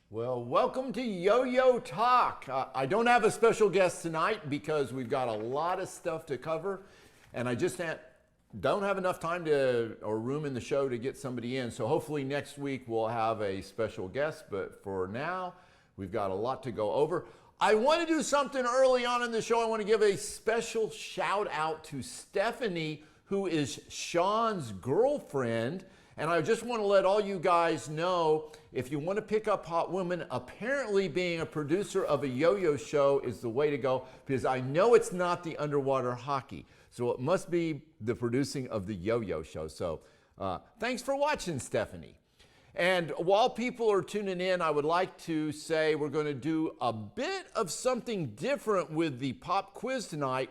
Well, welcome to Yo-Yo Talk. I don't have a special guest tonight because we've got a lot of stuff to cover, and I just don't have enough time or room in the show to get somebody in. So hopefully next week we'll have a special guest, but for now, we've got a lot to go over. I want to do something early on in the show. I want to give a special shout out to Stephanie, who is Sean's girlfriend. And I just want to let all you guys know, if you want to pick up hot women, apparently being a producer of a yo-yo show is the way to go, because I know it's not the underwater hockey. So it must be the producing of the yo-yo show. So thanks for watching, Stephanie. And while people are tuning in, I would like to say we're going to do a bit of something different with the pop quiz tonight.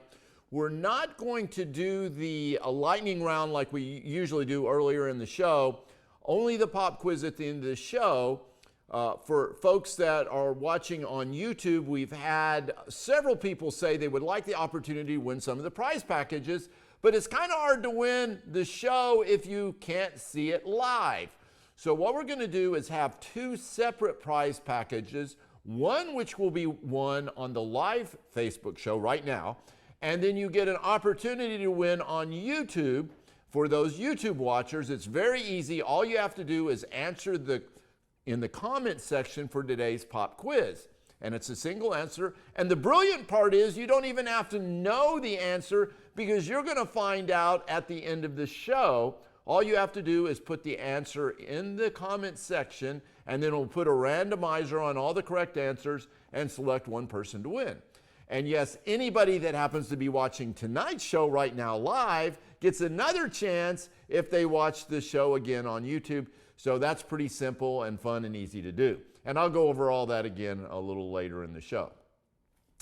We're not going to do the lightning round like we usually do earlier in the show, only the pop quiz at the end of the show. For folks that are watching on YouTube, we've had several people say they would like the opportunity to win some of the prize packages, but it's kind of hard to win the show if you can't see it live. So what we're going to do is have two separate prize packages, one which will be won on the live Facebook show right now, and then you get an opportunity to win on YouTube. For those YouTube watchers, it's very easy. All you have to do is answer in the comment section for today's pop quiz. And it's a single answer. And the brilliant part is you don't even have to know the answer, because you're going to find out at the end of the show. All you have to do is put the answer in the comment section, and then we'll put a randomizer on all the correct answers and select one person to win. And yes, anybody that happens to be watching tonight's show right now live gets another chance if they watch the show again on YouTube. So that's pretty simple and fun and easy to do. And I'll go over all that again a little later in the show.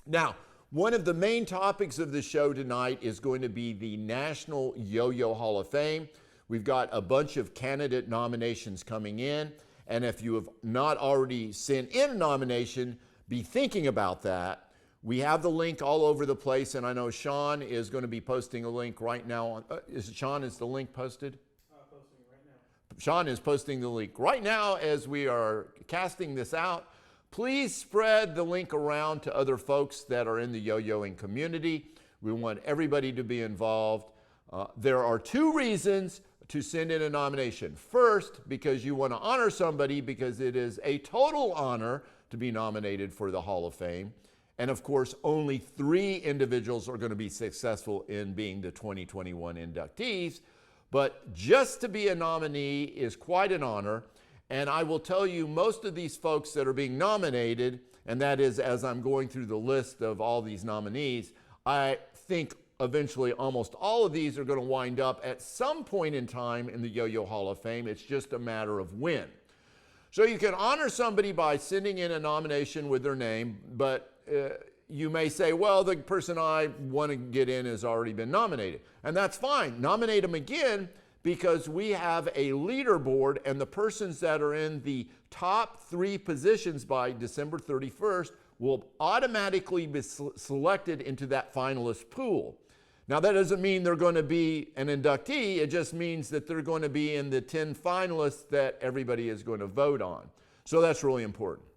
Now, one of the main topics of the show tonight is going to be the National Yo-Yo Hall of Fame. We've got a bunch of candidate nominations coming in. And if you have not already sent in a nomination, be thinking about that. We have the link all over the place, and I know Sean is going to be posting a link right now. Is the link posted? Posting it right now. Sean is posting the link right now as we are casting this out. Please spread the link around to other folks that are in the yo-yoing community. We want everybody to be involved. There are two reasons to send in a nomination. First, because you want to honor somebody, because it is a total honor to be nominated for the Hall of Fame. And of course, only 3 individuals are going to be successful in being the 2021 inductees. But just to be a nominee is quite an honor. And I will tell you, most of these folks that are being nominated, and that is as I'm going through the list of all these nominees, I think eventually almost all of these are going to wind up at some point in time in the Yo-Yo Hall of Fame. It's just a matter of when. So you can honor somebody by sending in a nomination with their name, but you may say, well, the person I want to get in has already been nominated. And that's fine. Nominate them again, because we have a leaderboard, and the persons that are in the top 3 positions by December 31st will automatically be selected into that finalist pool. Now, that doesn't mean they're going to be an inductee. It just means that they're going to be in the 10 finalists that everybody is going to vote on. So that's really important.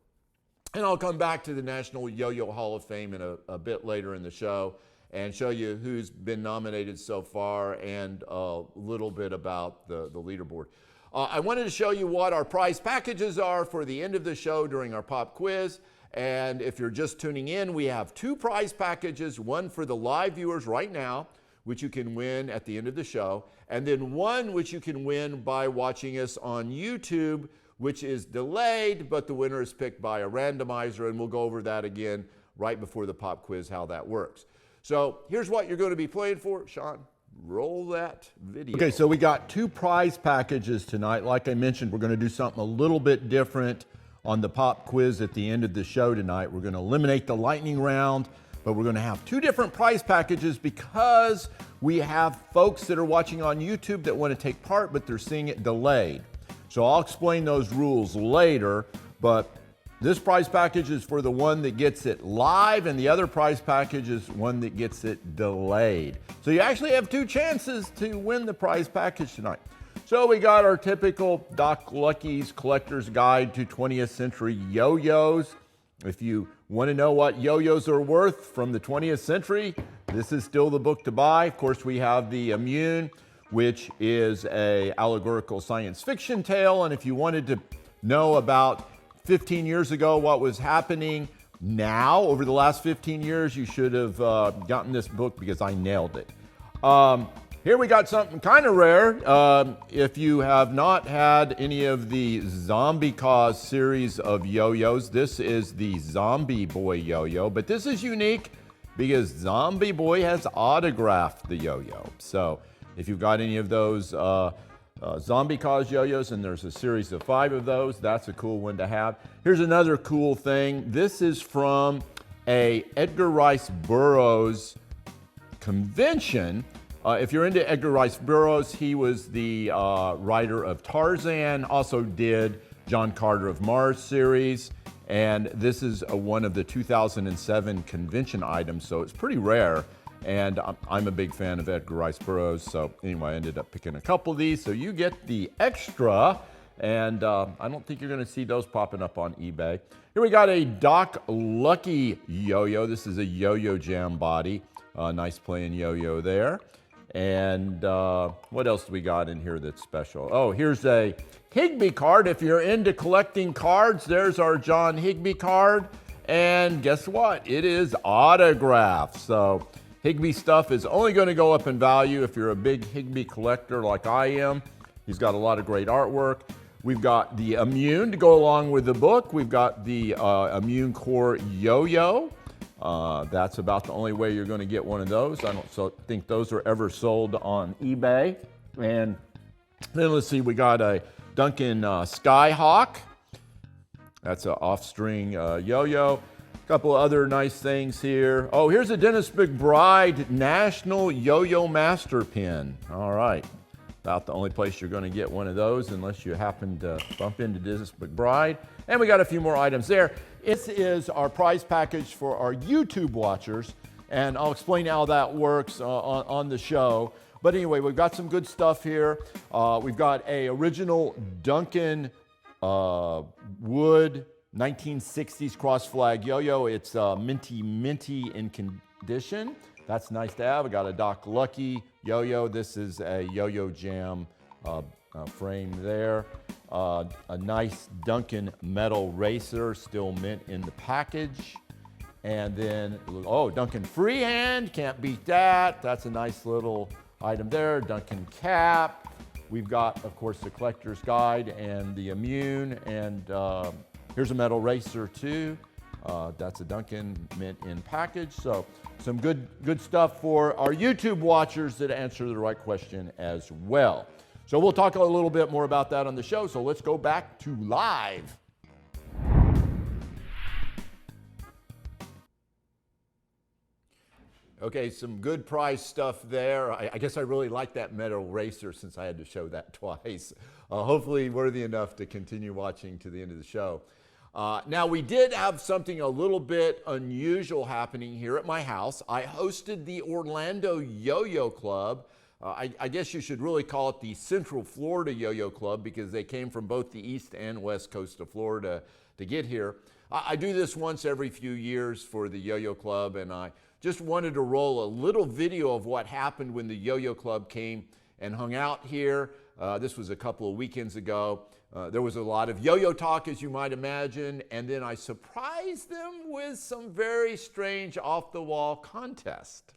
And I'll come back to the National Yo-Yo Hall of Fame in a bit later in the show and show you who's been nominated so far and a little bit about the leaderboard. I wanted to show you what our prize packages are for the end of the show during our pop quiz. And if you're just tuning in, we have 2 prize packages, one for the live viewers right now, which you can win at the end of the show, and then one which you can win by watching us on YouTube, which is delayed, but the winner is picked by a randomizer, and we'll go over that again right before the pop quiz, how that works. So here's what you're going to be playing for. Sean, roll that video. Okay, so we got 2 prize packages tonight. Like I mentioned, we're going to do something a little bit different on the pop quiz at the end of the show tonight. We're going to eliminate the lightning round, but we're going to have 2 different prize packages because we have folks that are watching on YouTube that want to take part, but they're seeing it delayed. So I'll explain those rules later, but this prize package is for the one that gets it live, and the other prize package is one that gets it delayed. So you actually have 2 chances to win the prize package tonight. So we got our typical Doc Lucky's Collector's Guide to 20th Century Yo-Yos. If you want to know what yo-yos are worth from the 20th century, this is still the book to buy. Of course, we have the Immune, which is a allegorical science fiction tale. And if you wanted to know about 15 years ago what was happening now over the last 15 years, you should have gotten this book because I nailed it. Here we got something kind of rare. If you have not had any of the Zombie Cause series of yo-yos, this is the Zombie Boy yo-yo, but this is unique because Zombie Boy has autographed the yo-yo. So if you've got any of those Zombie Cause yo-yos, and there's a series of 5 of those, that's a cool one to have. Here's another cool thing. This is from a Edgar Rice Burroughs convention. If you're into Edgar Rice Burroughs, he was the writer of Tarzan, also did John Carter of Mars series, and this is one of the 2007 convention items, so it's pretty rare, and I'm a big fan of Edgar Rice Burroughs, so anyway, I ended up picking a couple of these, so you get the extra, and I don't think you're going to see those popping up on eBay. Here we got a Doc Lucky yo-yo. This is a yo-yo jam body. Nice playing yo-yo there. And what else do we got in here that's special? Oh, here's a Higby card. If you're into collecting cards, there's our John Higby card. And guess what? It is autographed. So Higby stuff is only going to go up in value if you're a big Higby collector like I am. He's got a lot of great artwork. We've got the Immune to go along with the book. We've got the Immune Core yo-yo. That's about the only way you're going to get one of those. I don't think those are ever sold on eBay. And then let's see, we got a Duncan Skyhawk. That's an off-string yo-yo. A couple of other nice things here. Oh, here's a Dennis Mcbride National Yo-Yo Master Pin. All right. About the only place you're going to get one of those unless you happen to bump into Dennis Mcbride. And we got a few more items there. This is our prize package for our YouTube watchers, and I'll explain how that works on the show. But anyway, we've got some good stuff here. We've got a original Duncan wood 1960s cross flag yo-yo. It's minty in condition. That's nice to have. I got a Doc Lucky yo-yo. This is a yo-yo jam frame there. A nice Duncan metal racer, still mint in the package. And then, oh, Duncan freehand, can't beat that. That's a nice little item there. Duncan cap. We've got, of course, the Collector's Guide and the Immune. And here's a metal racer too. That's a Duncan mint in package. So some good stuff for our YouTube watchers that answer the right question as well. So we'll talk a little bit more about that on the show. So let's go back to live. Okay, some good prize stuff there. I guess I really like that metal racer since I had to show that twice. Hopefully worthy enough to continue watching to the end of the show. Now, we did have something a little bit unusual happening here at my house. I hosted the Orlando Yo-Yo Club. I guess you should really call it the Central Florida Yo-Yo Club because they came from both the east and west coast of Florida to get here. I do this once every few years for the Yo-Yo Club, and I just wanted to roll a little video of what happened when the Yo-Yo Club came and hung out here. This was a couple of weekends ago. There was a lot of yo-yo talk, as you might imagine, and then I surprised them with some very strange off-the-wall contest.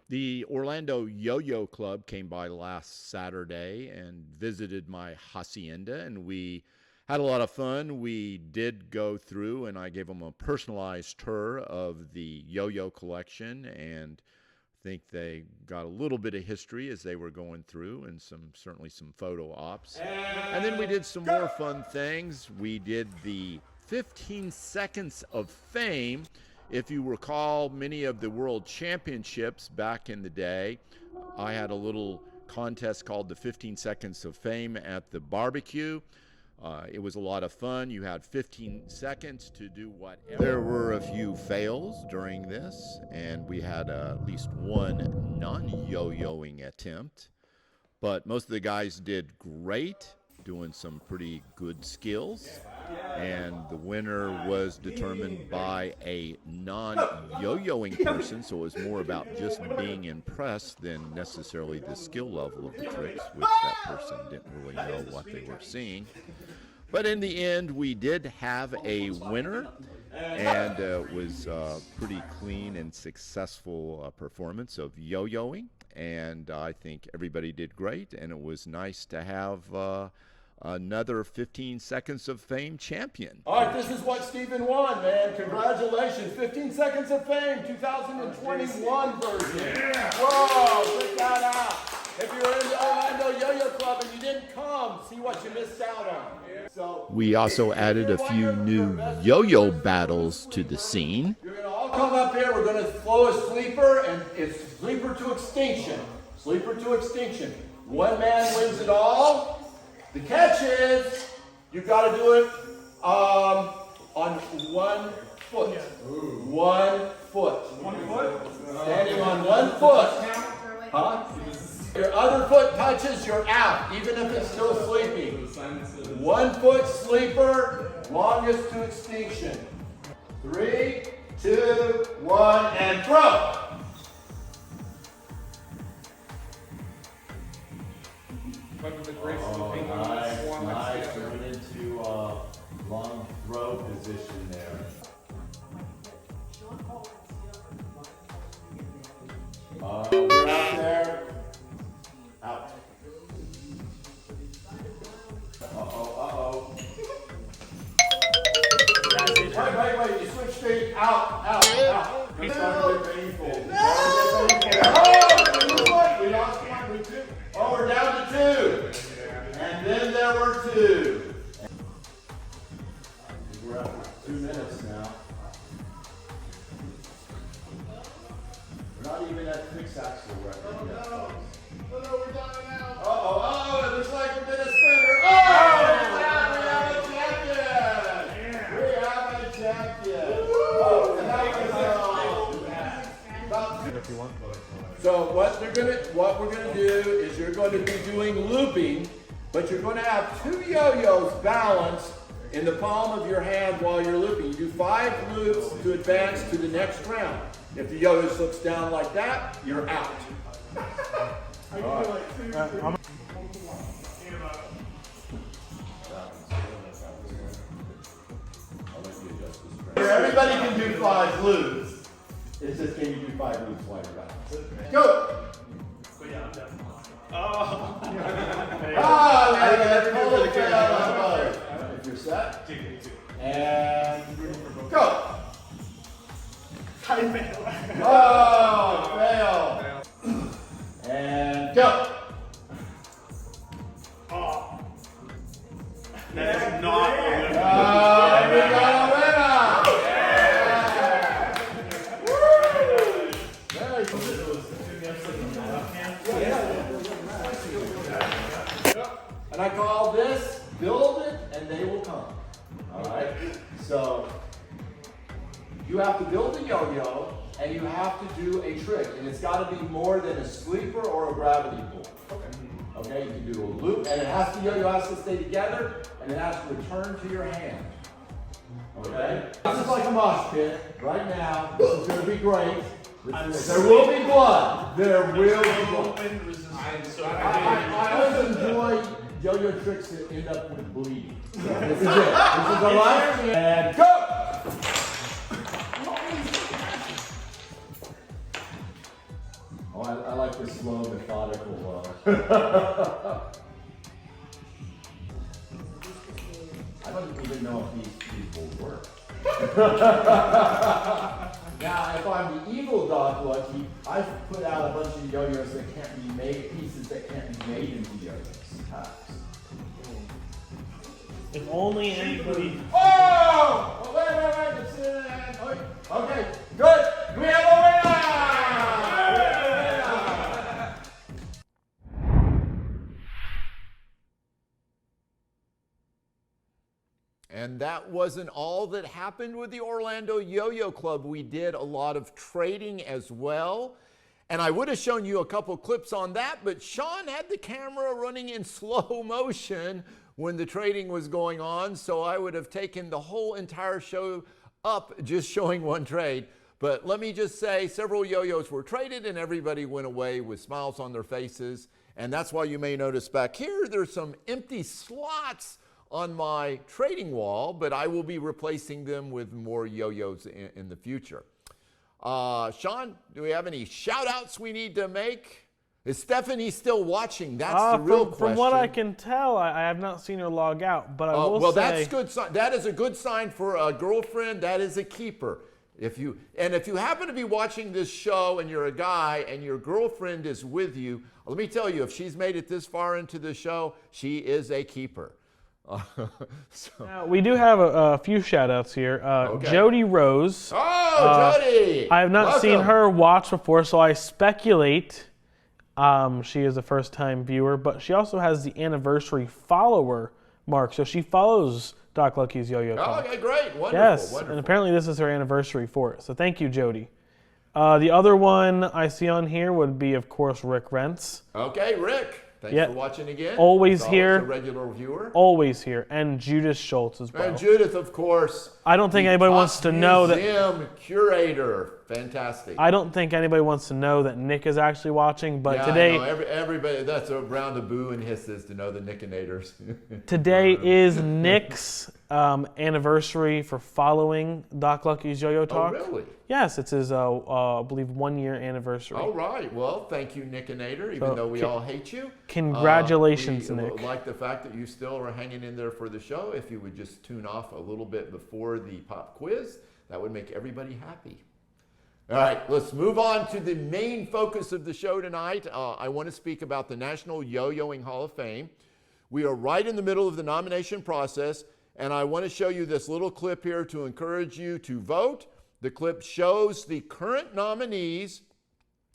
The Orlando Yo-Yo Club came by last Saturday and visited my hacienda, and we had a lot of fun. We did go through, and I gave them a personalized tour of the yo-yo collection, and I think they got a little bit of history as they were going through, and certainly some photo ops. And then we did some more fun things. We did the 15 Seconds of Fame. If you recall many of the World Championships back in the day, I had a little contest called the 15 Seconds of Fame at the barbecue. It was a lot of fun. You had 15 seconds to do whatever. There were a few fails during this, and we had at least one non-yo-yoing attempt. but most of the guys did great, doing some pretty good skills. And the winner was determined by a non-yo-yoing person, so it was more about just being impressed than necessarily the skill level of the tricks, which that person didn't really know what they were seeing. But in the end, we did have a winner, and it was a pretty clean and successful performance of yo-yoing, and I think everybody did great, and it was nice to have another 15 Seconds of Fame champion. All right, this is what Stephen won, man. Congratulations. 15 Seconds of Fame, 2021 version. Yeah. Whoa, check that out. If you were in the Orlando Yo-Yo Club and you didn't come, see what you missed out on. So we also added a few new yo-yo battles to the scene. You're going to all come up here. We're going to flow a sleeper, and it's sleeper to extinction. Sleeper to extinction. One man wins it all. The catch is you've got to do it on 1 foot. Ooh. 1 foot. 1 foot? Standing on 1 foot. Huh? Your other foot touches, you're out, even if it's still sleeping. 1 foot sleeper, longest to extinction. 3, 2, 1, and throw. Nice. We went into long throw position there. We're out there. Out. Uh-oh. Wait. You switch feet. Out. It's starting to get painful. We lost one. We two. Oh, we're down to 2. And then there were 2. We're at 2 minutes now. We're not even at fixed axle record yet, folks. We're done now. Uh-oh, it looks like we've been a spinner. Oh, we have a champion. Oh, and that was So what we're gonna do is you're going to be doing looping, but you're going to have 2 yo-yos balanced in the palm of your hand while you're looping. You do 5 loops to advance to the next round. If the yo-yo slips down like that, you're out. Everybody can do 5 loops. It's just can you do 5 loops while you're balanced? Go! If you're set, and go. Oh, fail. And go. That is not a We got a winner. Very good. And I call this build it and they will come. All right. So you have to build a yo-yo and you have to do a trick, and it's got to be more than a sleeper or a gravity pull. Okay, you can do a loop, and yo-yo has to stay together, and it has to return to your hand. Okay? This is like a mosh pit right now. This is going to be great. There will be blood. There will be blood. I always enjoy yo-yo tricks that end up with bleeding. So this is it. This is the last, and go! Oh, I like the slow, methodical. I don't even know if these will work. Now, if I'm the evil dog lucky, I've put out a bunch of yo-yos that can't be made, pieces that can't be made into yo-yos. If only anybody. Oh! Oh, wait. Okay, good. We have a winner! And that wasn't all that happened with the Orlando Yo-Yo Club. We did a lot of trading as well. And I would have shown you a couple clips on that, but Sean had the camera running in slow motion when the trading was going on, so I would have taken the whole entire show up just showing one trade. But let me just say, several yo-yos were traded and everybody went away with smiles on their faces. And that's why you may notice back here, there's some empty slots on my trading wall, but I will be replacing them with more yo-yos in the future. Sean, do we have any shout outs we need to make? Is Stephanie still watching? That's the real question. From what I can tell, I have not seen her log out, but I will well, say... that's good sign. That is a good sign for a girlfriend. That is a keeper. If you happen to be watching this show and you're a guy and your girlfriend is with you, let me tell you, if she's made it this far into the show, she is a keeper. Now, we do have a few shout-outs here. Okay. Jody Rose. Oh, Jody! I have not Welcome. seen her watch before, so I speculate she is a first-time viewer, but she also has the anniversary follower mark, so she follows Doc Lucky's Yo-Yo Talk. Okay, great. Wonderful. Yes, wonderful. and apparently this is her anniversary for it, so thank you, Jody. The other one I see on here would be, of course, Rick Rentz. Okay, Rick. Thanks Yep. for watching again. Always He's here. A regular viewer. Always here, and Judith Schultz as well. And Judith, of course. I don't think anybody wants to know that. Museum curator. Fantastic. I don't think anybody wants to know that Nick is actually watching, but yeah, today, I know. Everybody, that's a round of boo and hisses to know the Nickinators. today is Nick's anniversary for following Doc Lucky's Yo-Yo Talk. Oh, really? Yes, it's his, I believe, 1-year anniversary. All right. Well, thank you, Nickinator, even though we all hate you. Congratulations, we Nick. like the fact that you still are hanging in there for the show. If you would just tune off a little bit before the pop quiz, that would make everybody happy. All right, let's move on to the main focus of the show tonight. I want to speak about the National Yo-Yoing Hall of Fame. We are right in the middle of the nomination process, and I want to show you this little clip here to encourage you to vote. The clip shows the current nominees,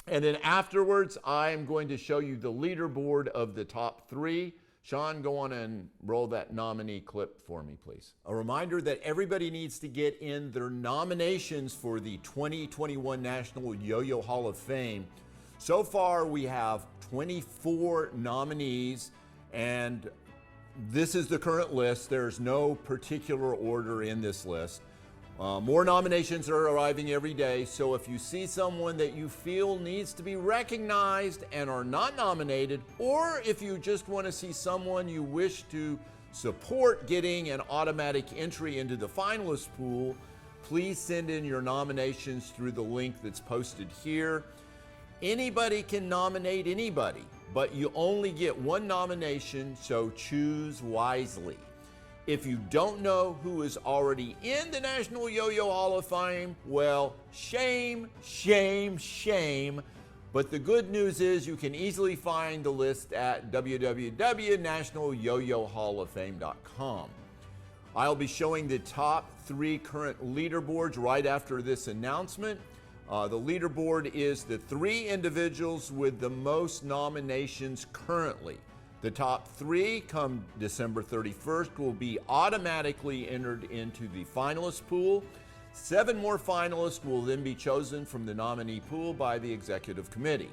and then afterwards, I am going to show you the leaderboard of the top 3. Sean, go on and roll that nominee clip for me, please. A reminder that everybody needs to get in their nominations for the 2021 National Yo-Yo Hall of Fame. So far, we have 24 nominees, and this is the current list. There's no particular order in this list. More nominations are arriving every day, so if you see someone that you feel needs to be recognized and are not nominated, or if you just want to see someone you wish to support getting an automatic entry into the finalist pool, please send in your nominations through the link that's posted here. Anybody can nominate anybody, but you only get one nomination, so choose wisely. If you don't know who is already in the National Yo-Yo Hall of Fame, well, shame, shame, shame. But the good news is you can easily find the list at www.nationalyoyohalloffame.com. I'll be showing the top 3 current leaderboards right after this announcement. The leaderboard is the 3 individuals with the most nominations currently. The top 3 come December 31st will be automatically entered into the finalist pool. 7 more finalists will then be chosen from the nominee pool by the executive committee.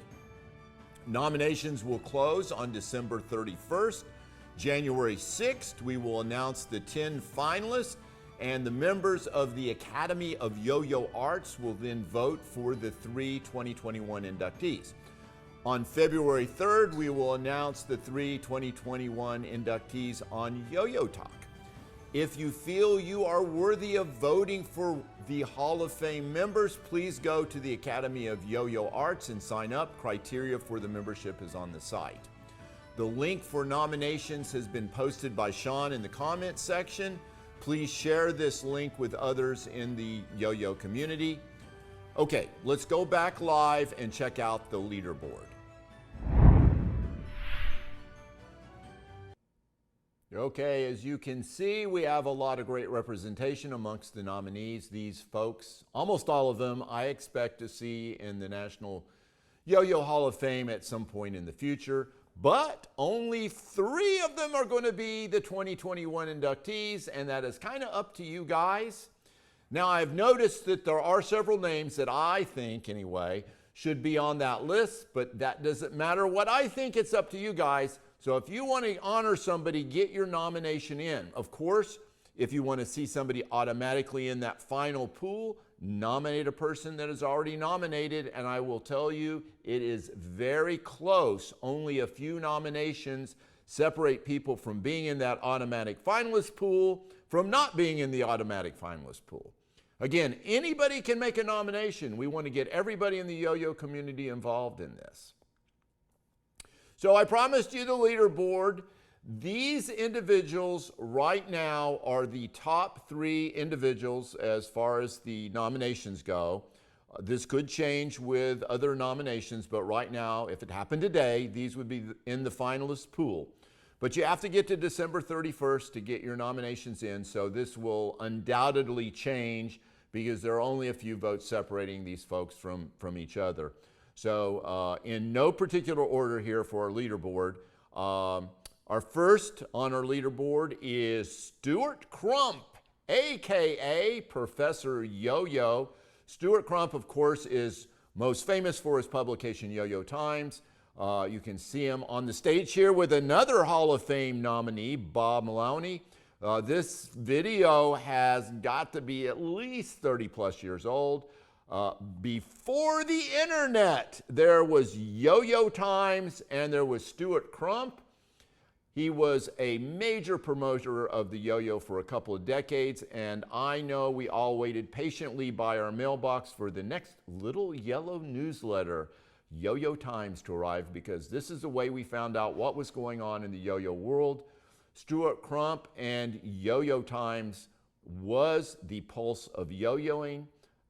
Nominations will close on December 31st. January 6th, we will announce the 10 finalists, and the members of the Academy of Yo-Yo Arts will then vote for the 3 2021 inductees. On February 3rd, we will announce the 3 2021 inductees on Yo-Yo Talk. If you feel you are worthy of voting for the Hall of Fame members, please go to the Academy of Yo-Yo Arts and sign up. Criteria for the membership is on the site. The link for nominations has been posted by Sean in the comments section. Please share this link with others in the yo-yo community. Okay, let's go back live and check out the leaderboard. Okay, as you can see, we have a lot of great representation amongst the nominees. These folks, almost all of them, I expect to see in the National Yo-Yo Hall of Fame at some point in the future, but only 3 of them are going to be the 2021 inductees, and that is kind of up to you guys. Now, I've noticed that there are several names that I think, anyway, should be on that list, but that doesn't matter what I think. It's up to you guys. So if you want to honor somebody, get your nomination in. Of course, if you want to see somebody automatically in that final pool, nominate a person that is already nominated, and I will tell you, it is very close. Only a few nominations separate people from being in that automatic finalist pool from not being in the automatic finalist pool. Again, anybody can make a nomination. We want to get everybody in the yo-yo community involved in this. So I promised you the leaderboard. These individuals right now are the top 3 individuals as far as the nominations go. This could change with other nominations, but right now, if it happened today, these would be in the finalist pool. But you have to get to December 31st to get your nominations in, so this will undoubtedly change because there are only a few votes separating these folks from each other. So in no particular order here for our leaderboard, our first on our leaderboard is Stuart Crump, aka Professor Yo-Yo. Stuart Crump, of course, is most famous for his publication Yo-Yo Times. You can see him on the stage here with another Hall of Fame nominee, Bob Maloney. This video has got to be at least 30 plus years old. Before the internet, there was Yo-Yo Times and there was Stuart Crump. He was a major promoter of the yo-yo for a couple of decades, and I know we all waited patiently by our mailbox for the next little yellow newsletter, Yo-Yo Times, to arrive, because this is the way we found out what was going on in the yo-yo world. Stuart Crump and Yo-Yo Times was the pulse of yo-yoing,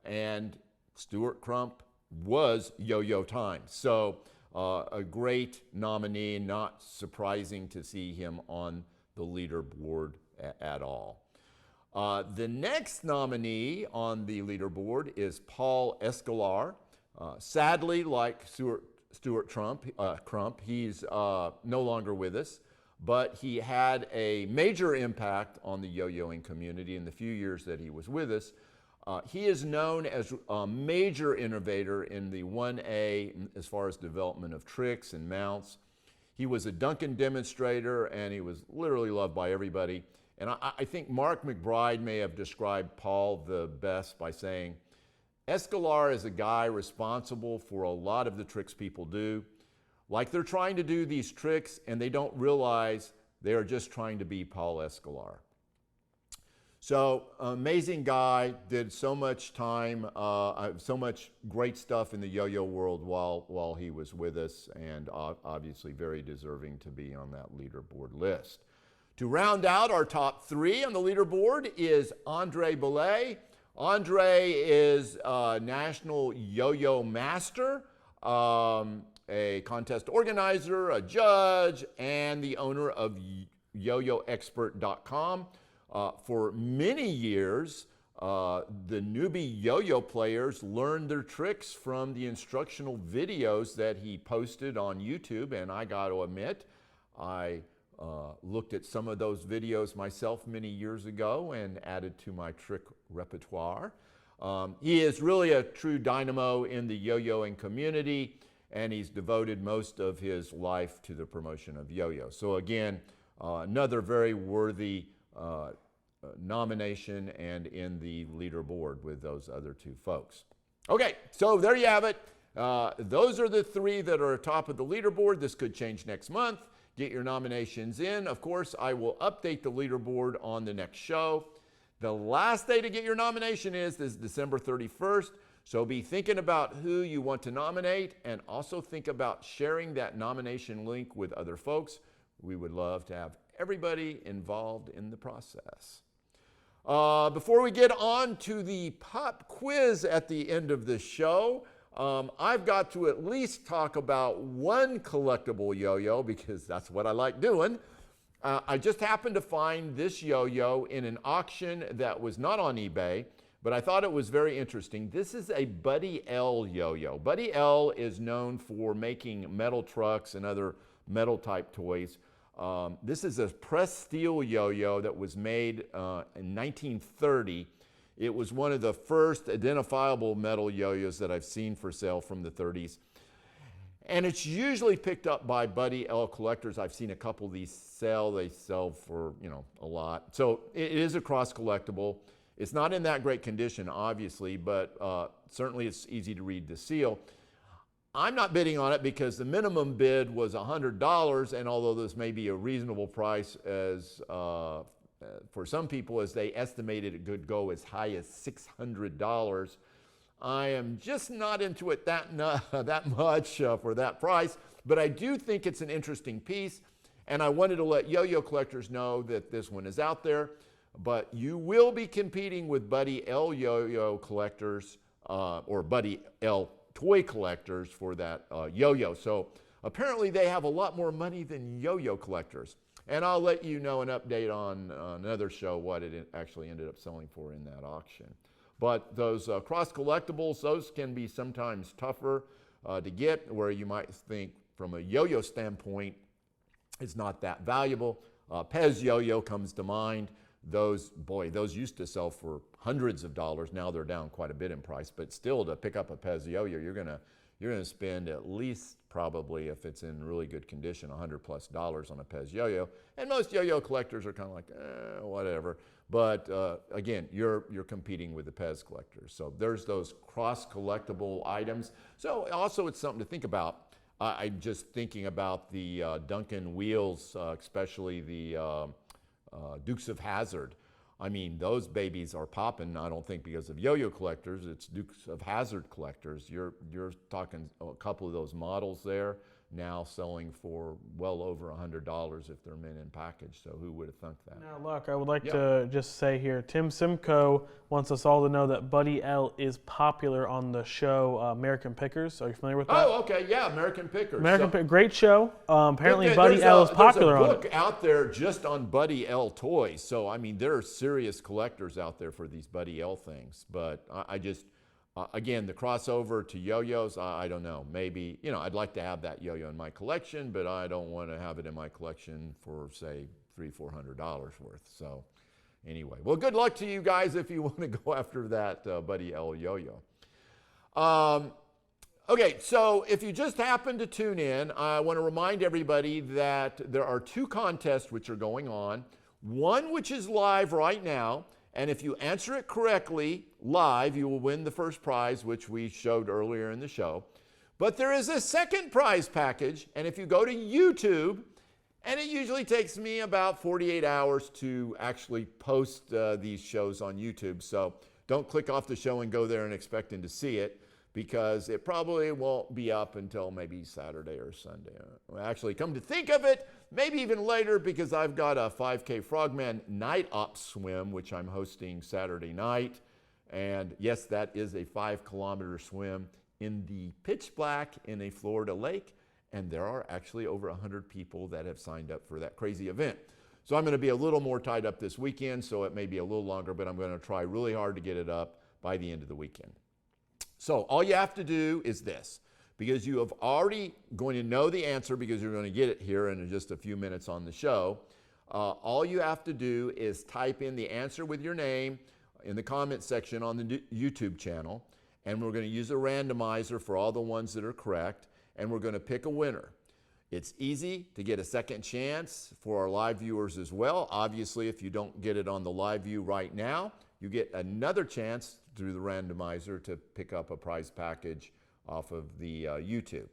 and Stuart Crump was Yo-Yo Times. So a great nominee, not surprising to see him on the leaderboard at all. The next nominee on the leaderboard is Paul Escolar. Sadly, like Stuart Crump, he's no longer with us, but he had a major impact on the yo-yoing community in the few years that he was with us. He is known as a major innovator in the 1A as far as development of tricks and mounts. He was a Duncan demonstrator, and he was literally loved by everybody. And I think Mark Mcbride may have described Paul the best by saying, Escalar is a guy responsible for a lot of the tricks people do. Like they're trying to do these tricks, and they don't realize they are just trying to be Paul Escalar. So amazing guy, did so much time, so much great stuff in the yo-yo world while he was with us, and obviously very deserving to be on that leaderboard list. To round out our top 3 on the leaderboard is Andre Boulay. Andre is a national yo-yo master, a contest organizer, a judge, and the owner of yo-yoexpert.com. For many years, the newbie yo-yo players learned their tricks from the instructional videos that he posted on YouTube, and I got to admit, I looked at some of those videos myself many years ago and added to my trick repertoire. He is really a true dynamo in the yo-yoing community, and he's devoted most of his life to the promotion of yo-yo. So again, another very worthy nomination and in the leaderboard with those other 2 folks. Okay, so there you have it. Those are the 3 that are top of the leaderboard. This could change next month. Get your nominations in. Of course, I will update the leaderboard on the next show. The last day to get your nomination is December 31st. So be thinking about who you want to nominate, and also think about sharing that nomination link with other folks. We would love to have everybody involved in the process. Before we get on to the pop quiz at the end of the show, I've got to at least talk about one collectible yo-yo, because that's what I like doing. I just happened to find this yo-yo in an auction that was not on eBay, but I thought it was very interesting. This is a Buddy L yo-yo. Buddy L is known for making metal trucks and other metal type toys. This is a pressed steel yo-yo that was made in 1930. It was one of the first identifiable metal yo-yos that I've seen for sale from the 30s. And it's usually picked up by Buddy L collectors. I've seen a couple of these sell. They sell for, you know, a lot. So it is a cross collectible. It's not in that great condition, obviously, but certainly it's easy to read the seal. I'm not bidding on it because the minimum bid was $100, and although this may be a reasonable price as for some people, as they estimated it could go as high as $600, I am just not into it that much for that price, but I do think it's an interesting piece, and I wanted to let yo-yo collectors know that this one is out there, but you will be competing with Buddy L yo-yo collectors or Buddy L toy collectors for that yo-yo. So apparently they have a lot more money than yo-yo collectors. And I'll let you know an update on another show what it actually ended up selling for in that auction. But those cross collectibles, those can be sometimes tougher to get, where you might think from a yo-yo standpoint, it's not that valuable. Pez yo-yo comes to mind. Those used to sell for hundreds of dollars. Now they're down quite a bit in price, but still, to pick up a Pez yo-yo, you're gonna spend at least, probably, if it's in really good condition, $100+ on a Pez yo-yo. And most yo-yo collectors are kind of like, whatever. But again, you're competing with the Pez collectors. So there's those cross collectible items. So also, it's something to think about. I'm just thinking about the Duncan wheels, especially the Dukes of Hazzard. I mean, those babies are popping. I don't think because of yo-yo collectors, it's Dukes of Hazzard collectors. You're talking a couple of those models there now selling for well over $100 if they're mint in package. So who would have thunk that? Now, look, I would like to just say here, Tim Simcoe wants us all to know that Buddy L is popular on the show American Pickers. Are you familiar with that? Oh, okay, yeah, American Pickers. Great show. Apparently, Buddy L is popular on it. There's a book out there just on Buddy L toys. So, I mean, there are serious collectors out there for these Buddy L things. But I just, again, the crossover to yo-yos, I don't know. Maybe, you know, I'd like to have that yo-yo in my collection, but I don't want to have it in my collection for, say, $300-400 worth. So, anyway, well, good luck to you guys if you want to go after that Buddy L yo-yo. Okay, so if you just happen to tune in, I want to remind everybody that there are two contests which are going on. One which is live right now, and if you answer it correctly live, you will win the first prize, which we showed earlier in the show. But there is a second prize package, and if you go to YouTube, and it usually takes me about 48 hours to actually post these shows on YouTube, so don't click off the show and go there and expecting to see it, because it probably won't be up until maybe Saturday or Sunday. Actually, come to think of it, maybe even later, because I've got a 5K Frogman Night Op swim, which I'm hosting Saturday night. And yes, that is a 5-kilometer swim in the pitch black in a Florida lake. And there are actually over 100 people that have signed up for that crazy event. So I'm going to be a little more tied up this weekend, so it may be a little longer, but I'm going to try really hard to get it up by the end of the weekend. So all you have to do is this, because you have already going to know the answer because you're going to get it here in just a few minutes on the show. All you have to do is type in the answer with your name in the comment section on the YouTube channel, and we're going to use a randomizer for all the ones that are correct, and we're going to pick a winner. It's easy to get a second chance for our live viewers as well. Obviously, if you don't get it on the live view right now, you get another chance through the randomizer to pick up a prize package off of the YouTube.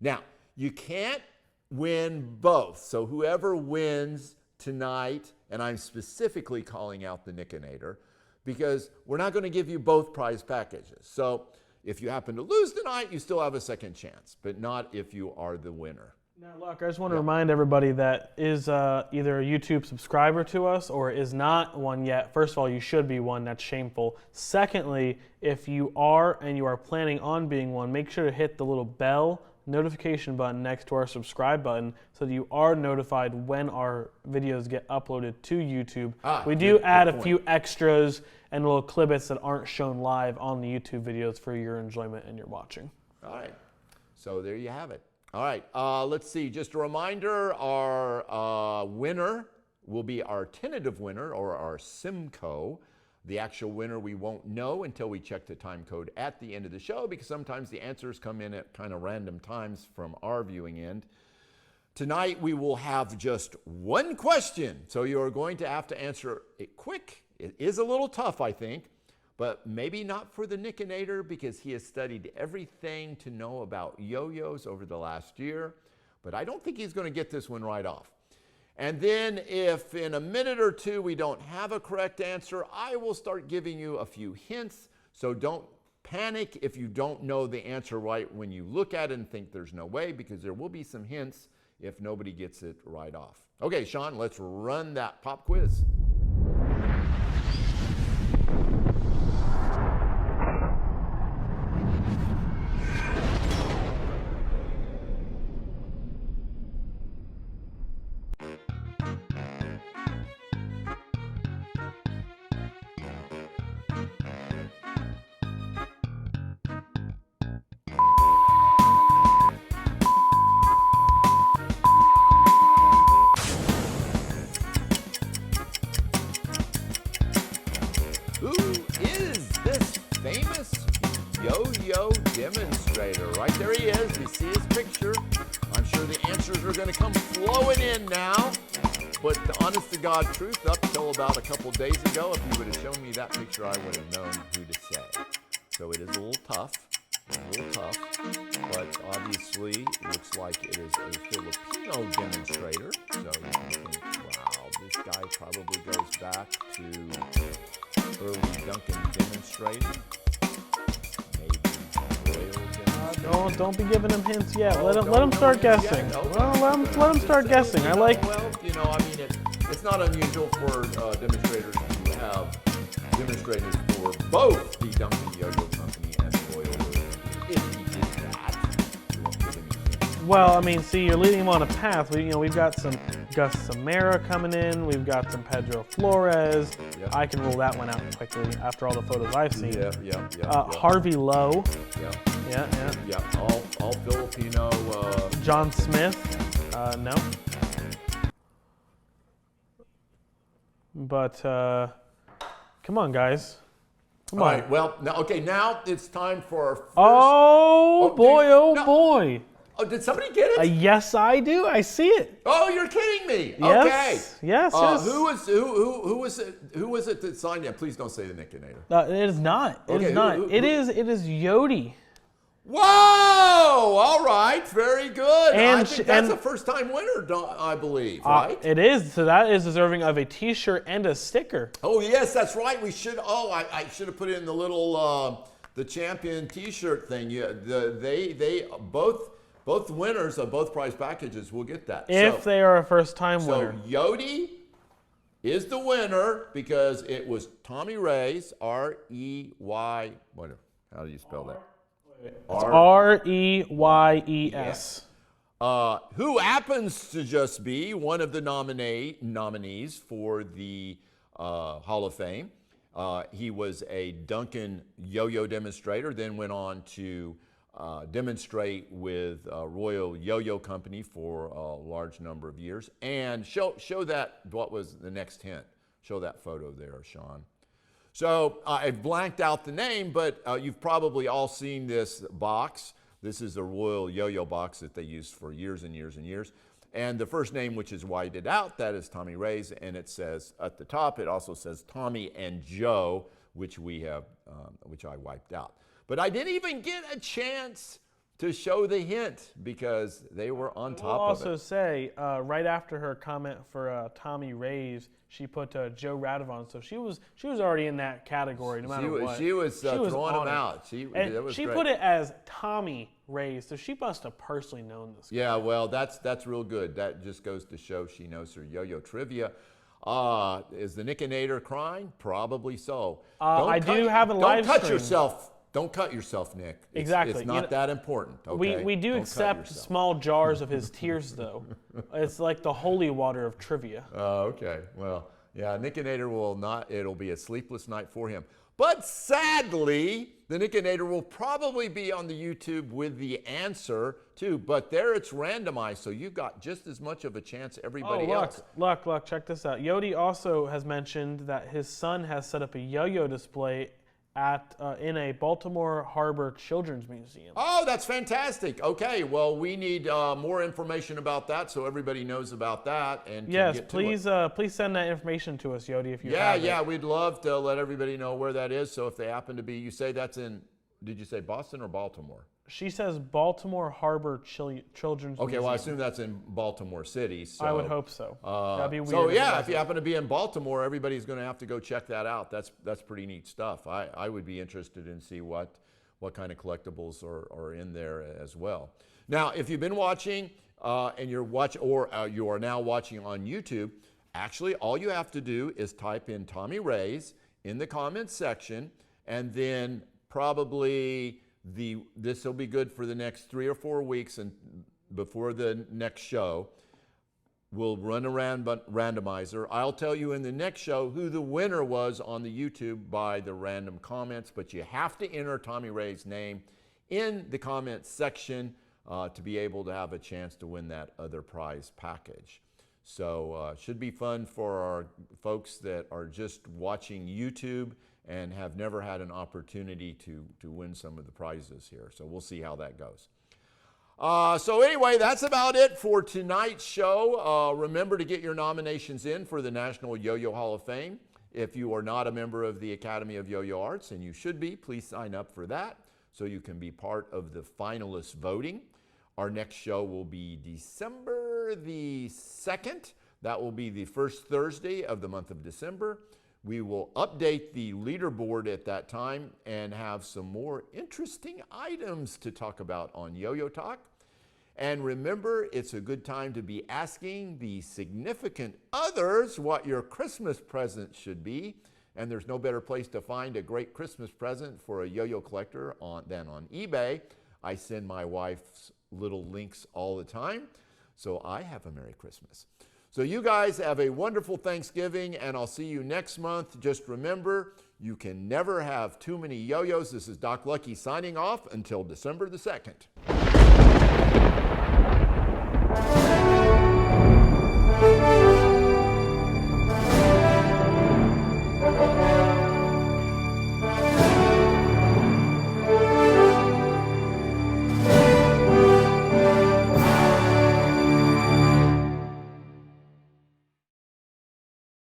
Now, you can't win both. So whoever wins tonight, and I'm specifically calling out the Nickinator, because we're not going to give you both prize packages. So if you happen to lose tonight, you still have a second chance, but not if you are the winner. Now, look, I just want to remind everybody that is either a YouTube subscriber to us or is not one yet. First of all, you should be one. That's shameful. Secondly, if you are and you are planning on being one, make sure to hit the little bell notification button next to our subscribe button so that you are notified when our videos get uploaded to YouTube. We do add a few extras and little clippets that aren't shown live on the YouTube videos for your enjoyment and your watching. All right. So there you have it. All right, let's see. Just a reminder, our winner will be our tentative winner, or our Simcoe. The actual winner we won't know until we check the time code at the end of the show, because sometimes the answers come in at kind of random times from our viewing end. Tonight we will have just one question, so you're going to have to answer it quick. It is a little tough, I think, but maybe not for the Nickinator, because he has studied everything to know about yo-yos over the last year, but I don't think he's going to get this one right off. And then if in a minute or two we don't have a correct answer, I will start giving you a few hints. So don't panic if you don't know the answer right when you look at it and think there's no way, because there will be some hints if nobody gets it right off. Okay, Sean, let's run that pop quiz. Yo-yo demonstrator. Right there he is. You see his picture. I'm sure the answers are going to come flowing in now. But the honest to God truth, up till about a couple days ago, if you would have shown me that picture, I would have known who to say. So it is a little tough. But obviously it looks like it is a Filipino demonstrator. So you can think, wow, this guy probably goes back to early Duncan demonstrator. Don't be giving him hints yet. Let him start guessing. Well, let him start guessing. I like. Well, you know, I mean, it's not unusual for demonstrators to have demonstrators for both the Duncan Yo-Yo Company and the Royal Yo-Yo. If he did that, you won't give him any hints. Well, I mean, see, you're leading him on a path. We've got some Gus Samara coming in. We've got some Pedro Flores. Yep. I can rule that one out quickly after all the photos I've seen. Yeah. Harvey Lowe. Yeah. Yeah. All Filipino. John Smith. No. But come on, guys. Come on. All right. Well, now it's time for our first. Oh boy. Oh, did somebody get it? Yes, I do. I see it. Oh, you're kidding me. Yes. Okay. Yes. Who was it that signed it? Please don't say the Nickinator. It is not. It Okay, is not. It is Yodi. Whoa! All right, very good. And I think that's a first-time winner, I believe, right? It is. So that is deserving of a T-shirt and a sticker. Oh yes, that's right. We should. Oh, I should have put it in the little the champion T-shirt thing. Yeah, they both winners of both prize packages will get that. If they are a first-time winner. So Yodi is the winner because it was Tommy Reyes, R-E-Y. How do you spell that? R-E-Y-E-S. Who happens to just be one of the nominees for the Hall of Fame. He was a Duncan yo-yo demonstrator, then went on to demonstrate with Royal Yo-Yo Company for a large number of years. And show that, what was the next hint? Show that photo there, Sean. So I blanked out the name, but you've probably all seen this box. This is a Royal Yo-Yo box that they used for years and years and years. And the first name, which is whited out, that is Tommy Reyes, and it says at the top, it also says Tommy and Joe, which I wiped out. But I didn't even get a chance to show the hint because they were on top of it. I'll also say, right after her comment for Tommy Reyes, she put Joe Radovon, so she was already in that category no matter what. She was throwing him out. She great. put it as Tommy Reyes, so she must have personally known this guy. Yeah, well, that's real good. That just goes to show she knows her yo-yo trivia. Is the Nickinator crying? Probably so. I do have a live stream. Don't cut yourself. Don't cut yourself, Nick. Exactly. It's not that important. Okay? We do accept small jars of his tears, though. It's like the holy water of trivia. Okay. Well, yeah, Nickinator will not. It'll be a sleepless night for him. But sadly, the Nickinator will probably be on the YouTube with the answer too. But there it's randomized, so you've got just as much of a chance everybody else. Look, check this out. Yodi also has mentioned that his son has set up a yo-yo display in a Baltimore Harbor Children's Museum. Oh, that's fantastic. Okay, well, we need more information about that so everybody knows about that. And yes, please send that information to us, Yodi, if you have it. Yeah, we'd love to let everybody know where that is. So if they happen to be, you say that's in, did you say Boston or Baltimore? She says Baltimore Harbor Children's Museum. Okay, well, I assume that's in Baltimore City. So, I would hope so. That'd be weird. So yeah, if you happen to be in Baltimore, everybody's going to have to go check that out. That's pretty neat stuff. I would be interested in see what kind of collectibles are in there as well. Now, if you've been watching and you are now watching on YouTube, actually all you have to do is type in Tommy Ray's in the comments section, and then probably this will be good for the next 3 or 4 weeks, and before the next show, we'll run a randomizer. I'll tell you in the next show who the winner was on the YouTube by the random comments, but you have to enter Tommy Ray's name in the comments section to be able to have a chance to win that other prize package. So should be fun for our folks that are just watching YouTube and have never had an opportunity to win some of the prizes here. So we'll see how that goes. So anyway, that's about it for tonight's show. Remember to get your nominations in for the National Yo-Yo Hall of Fame. If you are not a member of the Academy of Yo-Yo Arts, and you should be, please sign up for that so you can be part of the finalist voting. Our next show will be December the 2nd. That will be the first Thursday of the month of December. We will update the leaderboard at that time and have some more interesting items to talk about on Yo-Yo Talk. And remember, it's a good time to be asking the significant others what your Christmas present should be. And there's no better place to find a great Christmas present for a yo-yo collector than on eBay. I send my wife's little links all the time, so I have a Merry Christmas. So you guys have a wonderful Thanksgiving, and I'll see you next month. Just remember, you can never have too many yo-yos. This is Doc Lucky signing off until December the 2nd.